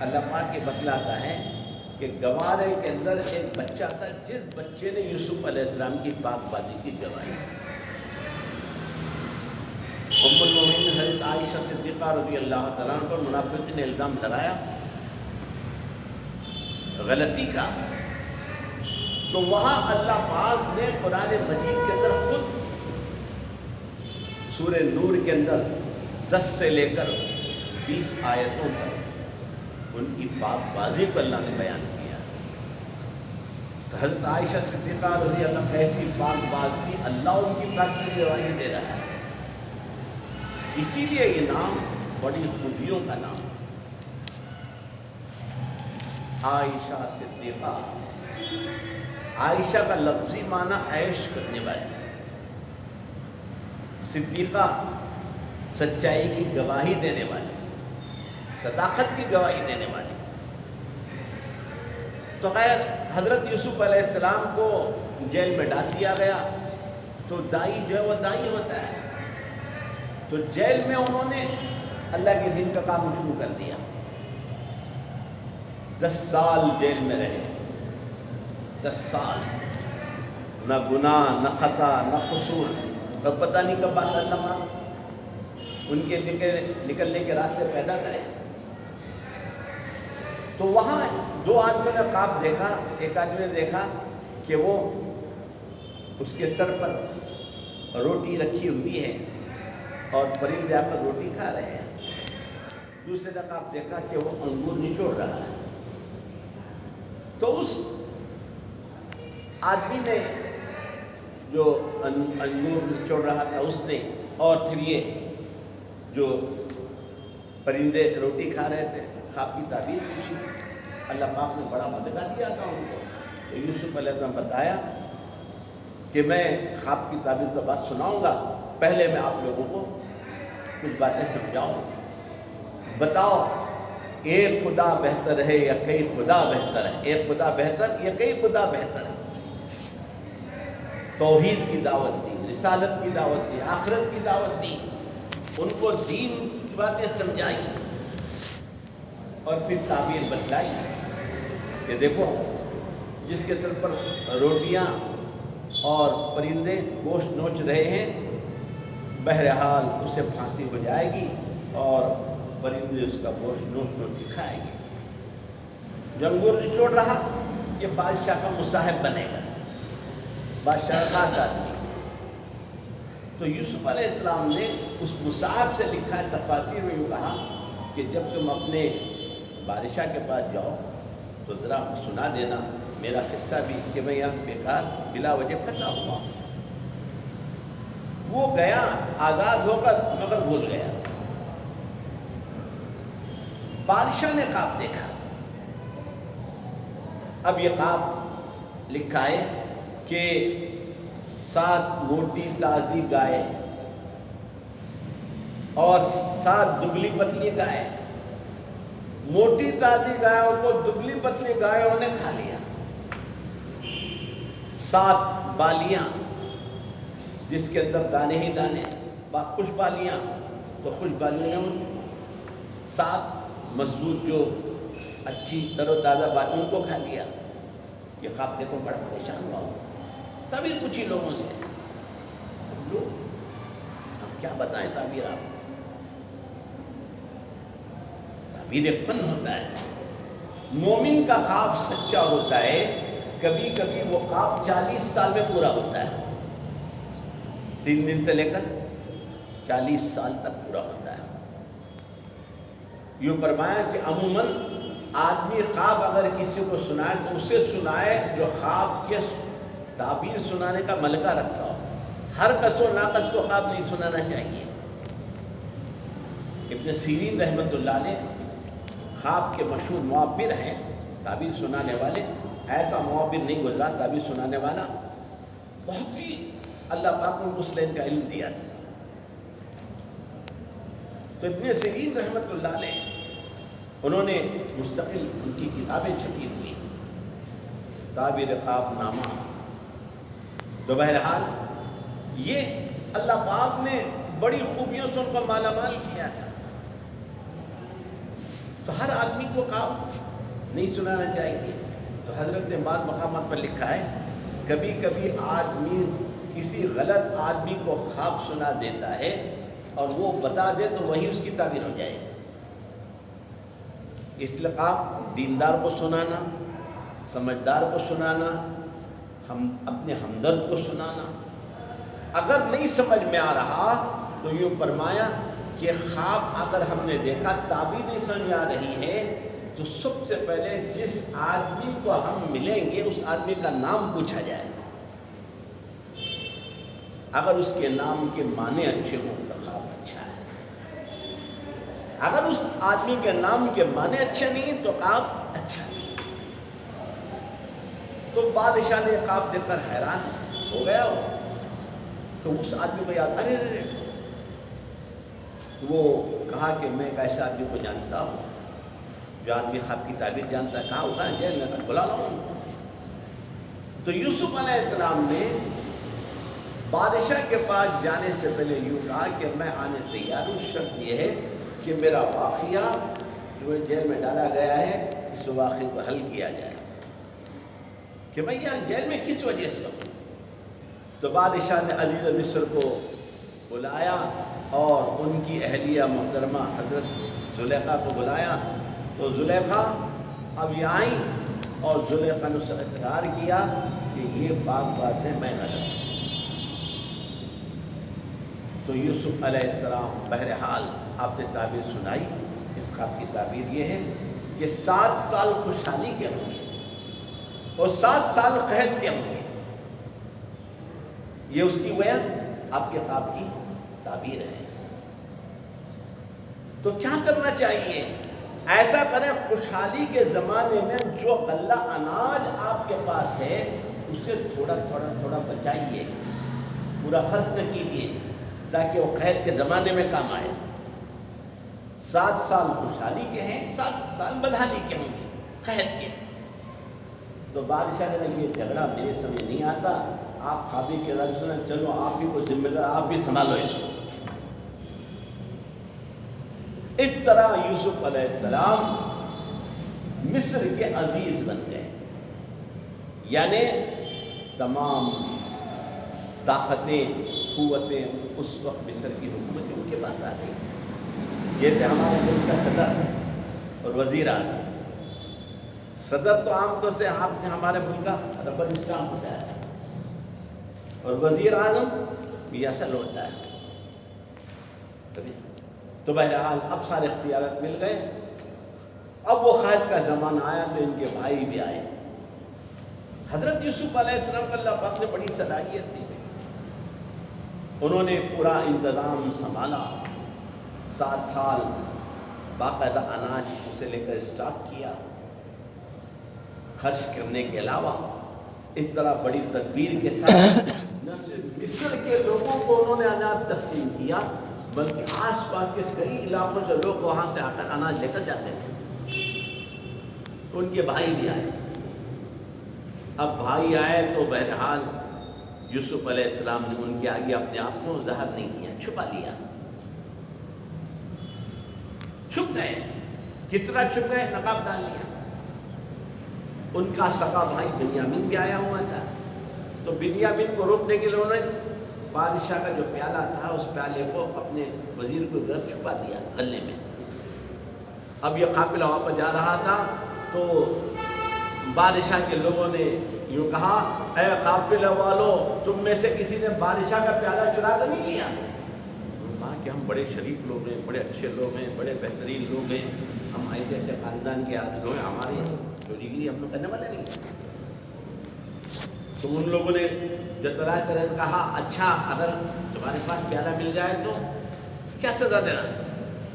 اللہ پاک یہ بتلاتا ہے کہ گوارے کے اندر ایک بچہ تھا جس بچے نے یوسف علیہ السلام کی پاک بازی کی گواہی دی۔ ام المومنین حضرت عائشہ صدیقہ رضی اللہ تعالیٰ عنہ پر منافقین نے الزام لگایا غلطی کا، تو وہاں اللہ پاک نے قرآن مجید کے اندر خود سورہ نور کے اندر 10 سے لے کر 20 آیتوں تک ان کی پاک بازی کو اللہ نے بیان کیا۔ تو حضرت عائشہ صدیقہ رضی اللہ عنہ کیسی پاک باز تھی، اللہ ان کی پاکی کی گواہی دے رہا ہے۔ اسی لیے یہ نام بڑی خوبیوں کا نام ہے، عائشہ صدیقہ۔ عائشہ کا لفظی معنی عیش کرنے والی، صدیقہ سچائی کی گواہی دینے والی، صداقت کی گواہی دینے والی۔ تو خیر حضرت یوسف علیہ السلام کو جیل میں ڈال دیا گیا، تو دائی جو ہے وہ دائی ہوتا ہے، تو جیل میں انہوں نے اللہ کے دین کا کام شروع کر دیا۔ 10 سال جیل میں رہے، 10 سال، نہ گناہ نہ خطا نہ قصور، اب پتہ نہیں کب اللہ پاک ان کے نکلنے کے راستے پیدا کرے۔ تو وہاں 2 آدمیوں نے خواب دیکھا، ایک آدمی نے دیکھا کہ وہ اس کے سر پر روٹی رکھی ہوئی ہے اور پرندے آ کر روٹی کھا رہے ہیں، دوسرے نے خواب دیکھا کہ وہ انگور نچوڑ رہا ہے۔ تو اس آدمی نے جو انگور نچوڑ رہا تھا اس نے، اور پھر یہ جو پرندے روٹی کھا رہے تھے، خواب کی تعبیر پوچھی، اللہ پاک نے بڑا مدعا دیا تھا ان کو۔ تو یوسف علیہ السلام بتایا کہ میں خواب کی تعبیر کا بات سناؤں گا، پہلے میں آپ لوگوں کو کچھ باتیں سمجھاؤں۔ بتاؤ ایک خدا بہتر ہے یا کئی خدا بہتر ہے؟ ایک خدا بہتر یا کئی خدا بہتر ہے؟ توحید کی دعوت دی، رسالت کی دعوت دی، آخرت کی دعوت دی، ان کو دین کی باتیں سمجھائی، اور پھر تعبیر بتلائی کہ دیکھو جس کے سر پر روٹیاں اور پرندے گوشت نوچ رہے ہیں، بہرحال اسے پھانسی ہو جائے گی اور پرندے اس کا گوشت نوچ نوچ کے کھائیں گے۔ جو انگور نچوڑ رہا یہ بادشاہ کا مصاحب بنے گا، بادشاہ کا خاص آدمی۔ تو یوسف علیہ السلام نے اس مصاحب سے لکھا ہے، تفاسیر میں یوں کہا کہ جب تم اپنے بادشاہ کے پاس جاؤ تو ذرا سنا دینا میرا قصہ بھی کہ میں یہاں بیکار بلا وجہ پھنسا ہوا ہوں۔ وہ گیا آزاد ہو کر، مگر بھول گیا۔ بادشاہ نے خواب دیکھا، اب یہ خواب لکھا ہے کہ 7 موٹی تازی گائے اور 7 دبلی پتلی گائے، موٹی تازی گایوں کو دبلی پتلی گایوں نے کھا لیا۔ 7 بالیاں جس کے اندر دانے ہی دانے، خوش بالیاں، تو خوش بالیوں نے 7 مضبوط جو اچھی تر و تازہ بالیاں ان کو کھا لیا۔ یہ خواب دیکھو بڑا پریشان ہوا، تعبیر پوچھی لوگوں سے، لوگ ہم کیا بتائیں تعبیر آپ کو؟ تعبیر ایک فن ہوتا ہے، مومن کا خواب سچا ہوتا ہے، کبھی کبھی وہ خواب 40 سال میں پورا ہوتا ہے، 3 دن سے لے کر 40 سال تک پورا ہوتا ہے۔ یوں فرمایا کہ عموماً آدمی خواب اگر کسی کو سنائے تو اسے سنائے جو خواب کے تعبیر سنانے کا ملکہ رکھتا ہو، ہر کس و ناقص کو خواب نہیں سنانا چاہیے۔ ابن سیرین رحمۃ اللہ علیہ خواب کے مشہور معبر ہیں، تعبیر سنانے والے، ایسا معبر نہیں گزرا تعبیر سنانے والا، بہت ہی اللہ پاک نے اس لین کا علم دیا تھا۔ تو ابن سیرین رحمۃ اللہ علیہ انہوں نے مستقل ان کی کتابیں چھپی ہوئی، تعبیر خواب نامہ۔ تو بہرحال یہ اللہ پاک نے بڑی خوبیوں سے ان کو مالا مال کیا تھا۔ تو ہر آدمی کو کام نہیں سنانا چاہیے. تو حضرت نے بعض مقامات پر لکھا ہے کبھی کبھی آدمی کسی غلط آدمی کو خواب سنا دیتا ہے اور وہ بتا دے تو وہی اس کی تعبیر ہو جائے. اس لیے آپ دیندار کو سنانا، سمجھدار کو سنانا، اپنے ہمدرد کو سنانا. اگر نہیں سمجھ میں آ رہا تو یوں فرمایا کہ خواب اگر ہم نے دیکھا تعبیر نہیں سمجھ میں آ رہی ہے تو سب سے پہلے جس آدمی کو ہم ملیں گے اس آدمی کا نام پوچھا جائے. اگر اس کے نام کے معنی اچھے ہوں تو خواب اچھا ہے. اگر اس آدمی کے نام کے معنی اچھے نہیں تو خواب اچھا نہیں. تو بادشاہ نے خواب دیکھ کر حیران ہو گیا تو اس آدمی کو یاد ارے وہ کہا کہ میں ایک ایسے آدمی کو جانتا ہوں جو آدمی خواب کی تعبیر جانتا ہے. کہاں ہوگا جیل میں بلا لاؤں ان کو. تو یوسف علیہ السلام نے بادشاہ کے پاس جانے سے پہلے یوں کہا کہ میں آنے تیار ہوں، شرط یہ ہے کہ میرا واقعہ جو جیل میں ڈالا گیا ہے اس واقعے کو حل کیا جائے کہ میں یہاں جیل میں کس وجہ سے ہوں. تو بادشاہ نے عزیز مصر کو بلایا اور ان کی اہلیہ محترمہ حضرت زلیخا کو بلایا. تو زلیخا اب یہ آئیں اور زلیخا نے اسے اقرار کیا کہ یہ بات ہے میں غلط ہوں. تو یوسف علیہ السلام بہرحال آپ نے تعبیر سنائی. اس خواب کی تعبیر یہ ہے کہ 7 سال خوشحالی کے ہوں گے اور 7 سال قحط کے ہوں گے. یہ اس کی وجہ آپ کے خواب کی تعبیر ہے. تو کیا کرنا چاہیے؟ ایسا کریں خوشحالی کے زمانے میں جو غلہ اناج آپ کے پاس ہے اسے تھوڑا تھوڑا تھوڑا بچائیے، پورا خرچ نہ کیجیے تاکہ وہ قحط کے زمانے میں کام آئے. 7 سال خوشحالی کے ہیں، 7 سال بدحالی کے ہوں گے، قحط کے. تو بادشاہ نے کہا یہ جھگڑا میرے سمجھ نہیں آتا، آپ خوابی کے رنگ میں چلو آپ ہی کو ذمہ دار، آپ ہی سنبھالو اس کو. اس طرح یوسف علیہ السلام مصر کے عزیز بن گئے. یعنی تمام طاقتیں قوتیں اس وقت مصر کی حکومت ان کے پاس آ گئی. جیسے ہمارے ملک کا صدر اور وزیر اعظم. صدر تو عام طور سے آپ نے ہمارے ملک کا افغانستان ہوتا ہے اور وزیر اعظم یہ اصل ہوتا ہے. تو بہرحال اب سارے اختیارات مل گئے. اب وہ قحط کا زمانہ آیا تو ان کے بھائی بھی آئے. حضرت یوسف علیہ السلام کو اللہ پاک نے بڑی صلاحیت دی تھی. انہوں نے پورا انتظام سنبھالا. 7 سال باقاعدہ اناج اسے لے کر اسٹاک کیا. خرچ کرنے کے علاوہ اس طرح بڑی تدبیر کے ساتھ نہ صرف مصر کے لوگوں کو انہوں نے اناج تقسیم کیا بلکہ آس پاس کے کئی علاقوں سے لوگ وہاں سے آ کر اناج لے کر جاتے تھے. ان کے بھائی بھی آئے. اب بھائی آئے تو بہرحال یوسف علیہ السلام نے ان کے آگے اپنے آپ کو ظاہر نہیں کیا، چھپا لیا. چھپ گئے. کس طرح چھپ گئے؟ نقاب ڈال لیا. ان کا سگا بھائی بنیامین بھی آیا ہوا تھا. تو بنیامین کو روکنے کے لیے انہوں نے بادشاہ کا جو پیالہ تھا اس پیالے کو اپنے وزیر کو گھر چھپا دیا غلے میں. اب یہ قافلہ وہاں پر جا رہا تھا تو بادشاہ کے لوگوں نے یوں کہا اے قافلہ والو تم میں سے کسی نے بادشاہ کا پیالہ چرا کر نہیں لیا؟ کہا کہ ہم بڑے شریف لوگ ہیں، بڑے اچھے لوگ ہیں، بڑے بہترین لوگ ہیں، ہم ایسے ایسے خاندان کے آدمی لوگ ہیں، ہمارے چوری ہم لوگ کرنے والے نہیں. تو ان لوگوں نے جو طلع کرے کہا اچھا اگر تمہارے پاس پیالہ مل جائے تو کیا سزا دینا؟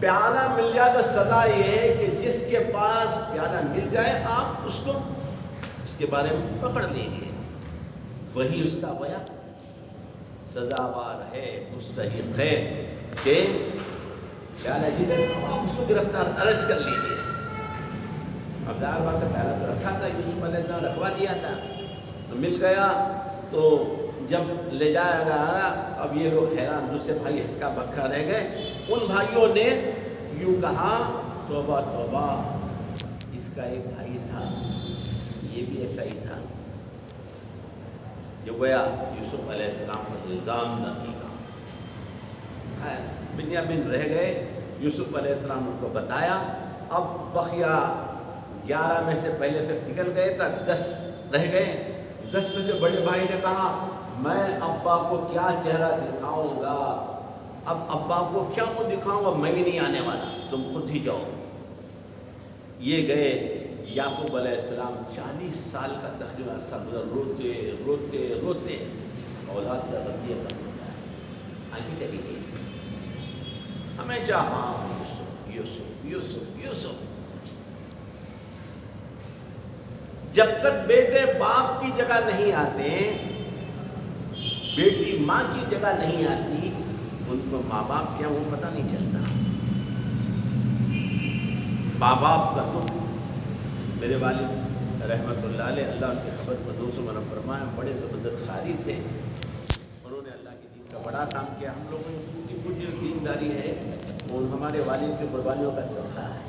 پیالہ مل جائے تو سزا یہ ہے کہ جس کے پاس پیالہ مل جائے آپ اس کو اس کے بارے میں پکڑ لیجیے. وہی اس کا ہوا سزاوار ہے، مستحق ہے کہ پیالہ جسے آپ اس کو گرفتار ارسٹ کر لیجیے. اب ظاہر بات ہے پیالہ تو رکھا تھا، یوسف علیہ السلام رکھوا دیا تھا تو مل گیا. تو جب لے جایا گیا اب یہ لوگ حیران، دوسرے بھائی ہکا بکا رہ گئے. ان بھائیوں نے یوں کہا توبہ توبہ، اس کا ایک بھائی تھا، یہ بھی ایسا ہی تھا، جو گویا یوسف علیہ السلام پر الزام نہ کی کا، خیر بنیامین رہ گئے، یوسف علیہ السلام ان کو بتایا، اب بقیہ 11 میں سے پہلے تک نکل گئے تھا، 10 رہ گئے، 10 میں سے بڑے بھائی نے کہا میں ابا کو کیا چہرہ دکھاؤں گا، اب ابا کو کیا منہ دکھاؤں گا، میں بھی نہیں آنے والا، تم خود ہی جاؤ۔ یہ گئے، یعقوب علیہ السلام 40 سال کا تقریباً عرصہ گزرا، روتے روتے روتے، اولاد کا رویہ کم ہوتا ہے، آگے چلی گئی تھی، ہمیشہ ہاں یوسف یوسف یوسف یوسف۔ جب تک بیٹے باپ کی جگہ نہیں آتے، بیٹی ماں کی جگہ نہیں آتی، ان کو ماں باپ کیا وہ پتہ نہیں چلتا۔ ماں باپ کا دکھ، میرے والد رحمت اللہ علیہ، اللہ ان کی خبر کو 200 مرم فرمائے، بڑے زبردست قاری تھے، انہوں نے اللہ کے دین کا بڑا کام کیا، ہم لوگوں کی پوری دینداری ہے اور ہمارے والد کی قربانیوں کا صدقہ ہے۔